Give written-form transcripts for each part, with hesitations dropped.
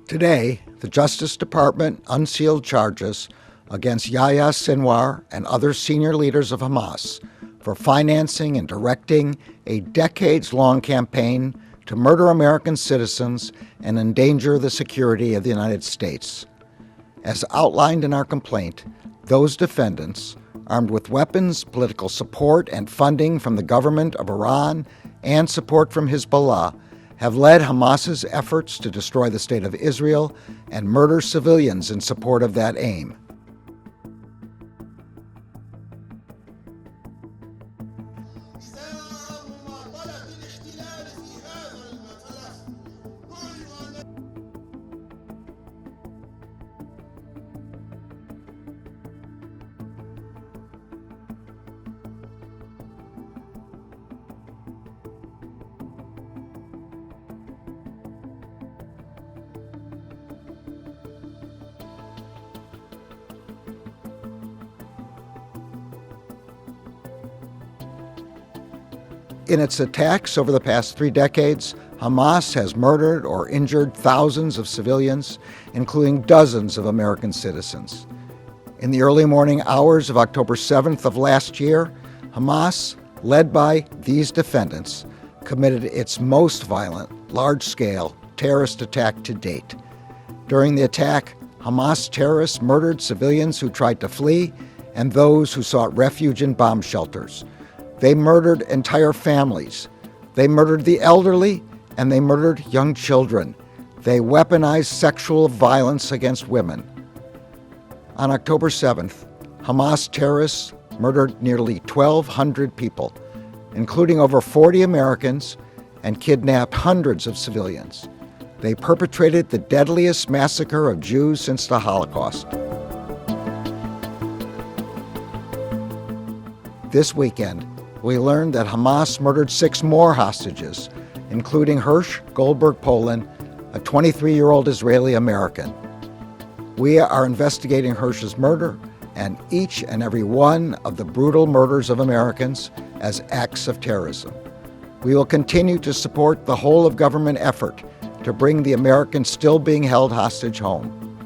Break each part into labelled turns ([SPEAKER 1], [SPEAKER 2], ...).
[SPEAKER 1] Today, the Justice Department unsealed charges against Yahya Sinwar and other senior leaders of Hamas for financing and directing a decades-long campaign to murder American citizens and endanger the security of the United States. As outlined in our complaint, those defendants, armed with weapons, political support, and funding from the government of Iran and support from Hezbollah, have led Hamas's efforts to destroy the state of Israel and murder civilians in support of that aim. In its attacks over the past 3 decades, Hamas has murdered or injured thousands of civilians, including dozens of American citizens. In the early morning hours of October 7th of last year, Hamas, led by these defendants, committed its most violent, large-scale terrorist attack to date. During the attack, Hamas terrorists murdered civilians who tried to flee and those who sought refuge in bomb shelters. They murdered entire families. They murdered the elderly, and they murdered young children. They weaponized sexual violence against women. On October 7th, Hamas terrorists murdered nearly 1,200 people, including over 40 Americans, and kidnapped hundreds of civilians. They perpetrated the deadliest massacre of Jews since the Holocaust. This weekend, we learned that Hamas murdered 6 more hostages, including Hirsch Goldberg Poland, a 23-year-old Israeli American. We are investigating Hirsch's murder and each and every one of the brutal murders of Americans as acts of terrorism. We will continue to support the whole-of-government effort to bring the Americans still being held hostage home.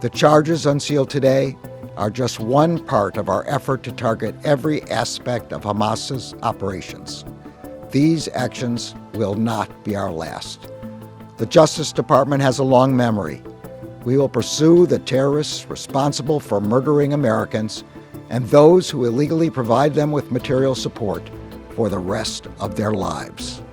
[SPEAKER 1] The charges unsealed today are just one part of our effort to target every aspect of Hamas's operations. These actions will not be our last. The Justice Department has a long memory. We will pursue the terrorists responsible for murdering Americans and those who illegally provide them with material support for the rest of their lives.